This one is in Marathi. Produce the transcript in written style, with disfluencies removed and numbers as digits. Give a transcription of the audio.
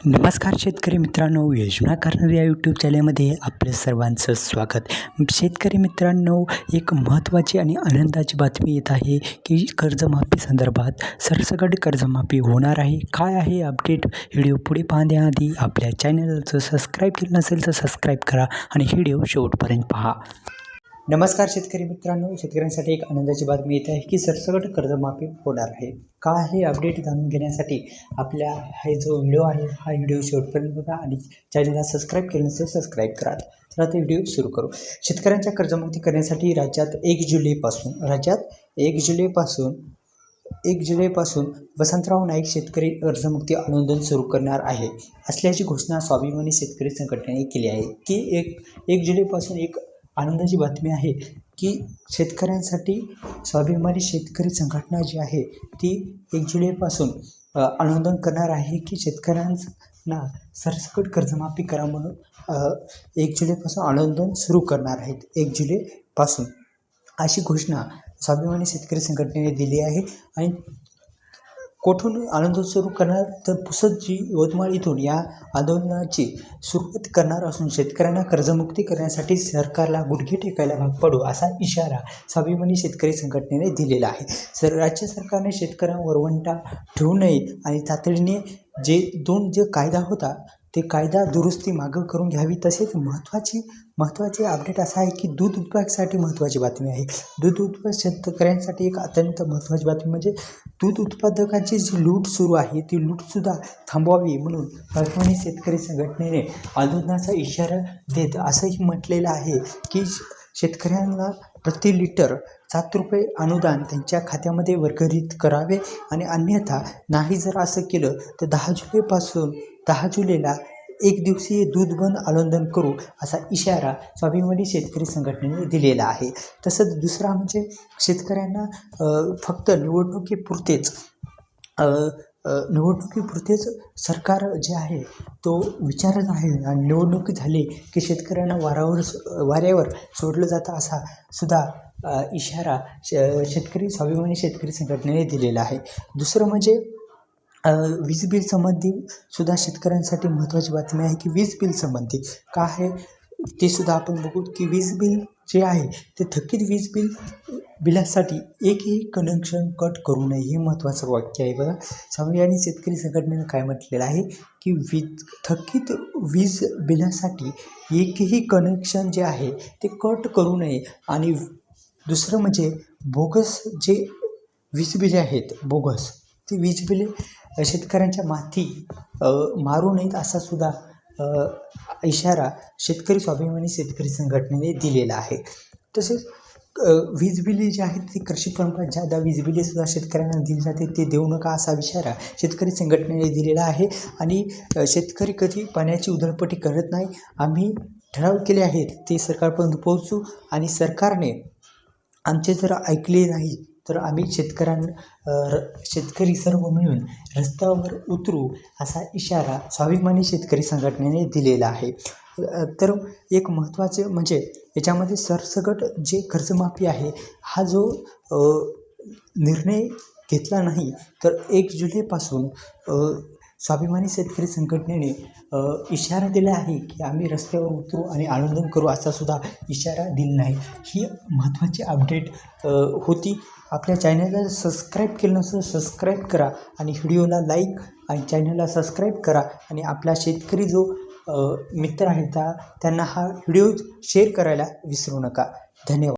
नमस्कार शेतकरी मित्रांनो, योजना करणारी या यूट्यूब चॅनलमध्ये आपल्या सर्वांचं स्वागत. शेतकरी मित्रांनो, एक महत्त्वाची आणि आनंदाची बातमी येत आहे की कर्जमाफी संदर्भात सरसकट कर्जमाफी होणार आहे. काय आहे अपडेट? व्हिडिओ पुढे पाहण्याआधी आपल्या चॅनलचं सबस्क्राईब केलं नसेल तर सबस्क्राईब करा आणि व्हिडिओ शेवटपर्यंत पहा. नमस्कार शेतकरी मित्रांनो, शेतकऱ्यांसाठी एक आनंदाची बातमी येत आहे की सरसकट कर्जमाफी होणार आहे. काय आहे अपडेट जाणून घेण्यासाठी आपल्या हा जो व्हिडिओ आहे हा व्हिडिओ शेवटपर्यंत बघा आणि चॅनलला सबस्क्राईब केलं नसेल सबस्क्राईब करा. तर आता व्हिडिओ सुरू करू. शेतकऱ्यांच्या कर्जमुक्ती करण्यासाठी राज्यात 1 जुलैपासून वसंतराव नाईक शेतकरी कर्जमुक्ती आंदोलन सुरू करणार आहे असल्याची घोषणा स्वाभिमानी शेतकरी संघटनेने केली आहे. की 1 जुलैपासून एक आनंदाची बातमी आहे की शेतकऱ्यांसाठी स्वाभिमानी शेतकरी संघटना जी आहे ती 1 जुलैपासून आंदोलन करणार आहे की शेतकऱ्यांना सरसकट कर्जमाफी करा म्हणून 1 जुलैपासून आंदोलन सुरू करणार आहेत. 1 जुलैपासून अशी घोषणा स्वाभिमानी शेतकरी संघटनेने दिली आहे. आणि कोठून आंदोलन सुरू करणार तर पुसद यवतमाळ इथून या आंदोलनाची सुरुवात करणार असून शेतकऱ्यांना कर्जमुक्ती करण्यासाठी सरकारला गुडघे टेकायला भाग पडू असा इशारा स्वाभिमानी शेतकरी संघटनेने दिलेला आहे. राज्य सरकारने शेतकऱ्यांवर वरवंटा ठेवू नये आणि तातडीने जे कायदा होता ते कायदा दुरुस्ती मागं करून घ्यावी. तसेच महत्त्वाचे अपडेट असा आहे की दूध उत्पादकासाठी महत्त्वाची बातमी आहे. दूध उत्पादक शेतकऱ्यांसाठी एक अत्यंत महत्त्वाची बातमी म्हणजे दूध उत्पादकांची जी लूट सुरू आहे ती लूटसुद्धा थांबवावी म्हणून स्वाभिमानी शेतकरी संघटनेने आंदोलनाचा इशारा देत असंही म्हटलेलं आहे की शेतकऱ्यांना प्रति लिटर 7 रुपये अनुदान त्यांच्या खात्यामध्ये वर्गीकृत करावे आणि अन्यथा नाही जर असं केलं तर 10 जुलैला 1 दिवसीय दूध बंद आंदोलन करू असा इशारा स्वाभिमानी शेतकरी संघटनेने दिलेला आहे. तसंच दुसरा म्हणजे शेतकऱ्यांना फक्त निवडणुकीपुरतेच सरकार जे आहे तो विचारत आहे आणि निवडणूक झाली की शेतकऱ्यांना वाऱ्यावर सोडलं जातं असा सुद्धा इशारा स्वाभिमानी शेतकरी संघटनेने दिलेला आहे. दुसरं म्हणजे वीज बिल संबंधी सुद्धा शेतकऱ्यांसाठी महत्त्वाची बातमी आहे की वीज बिल संबंधी काय आहे ते सुद्धा आपण बघू की वीज बिल जे आहे ते थकीत वीज बिलासाठी एकही कनेक्शन कट करू नये हे महत्त्वाचं वाक्य आहे. बघा, स्वाभिमानी शेतकरी संघटनेनं काय म्हटलेलं आहे की थकीत वीज बिलासाठी एकही कनेक्शन जे आहे ते कट करू नये. आणि दुसरं म्हणजे बोगस जे वीज बिले आहेत ती वीज बिले शेतकऱ्यांच्या माथी मारू नयेत असा सुद्धा इशारा स्वाभिमानी शेतकरी संघटनेने दिलेला आहे. तसेच वीज बिले जी आहेत ती कृषी पंपात ज्यादा वीज बिले सुद्धा शेतकऱ्यांना दिली जाते ते देऊ नका असा इशारा शेतकरी संघटनेने दिलेला आहे. आणि शेतकरी कधी पाण्याची उधळपट्टी करत नाही. आम्ही ठराव केले आहेत ते सरकारपर्यंत पोहोचू आणि सरकारने आमचे जर ऐकले नाही तर आम्ही शेतकरी सर्व मिळून रस्त्यावर उतरू असा इशारा स्वाभिमानी शेतकरी संघटनेने दिलेला आहे. तर एक महत्त्वाचे म्हणजे याच्यामध्ये सरसकट जे कर्जमाफी आहे हा जो निर्णय घेतला नाही तर 1 जुलैपासून स्वाभिमानी शेतकरी संघटनेने इशारा दिला आहे की आम्ही रस्त्यावर उतरू आणि आंदोलन करू असा सुद्धा इशारा दिला नाही. ही महत्त्वाची अपडेट होती. आपल्या चॅनलला सबस्क्राईब केलं नसेल सबस्क्राईब करा आणि व्हिडिओला लाईक आणि चॅनलला सबस्क्राईब करा आणि आपला शेतकरी जो मित्र आहे त्यांना हा व्हिडिओ शेअर करायला विसरू नका. धन्यवाद.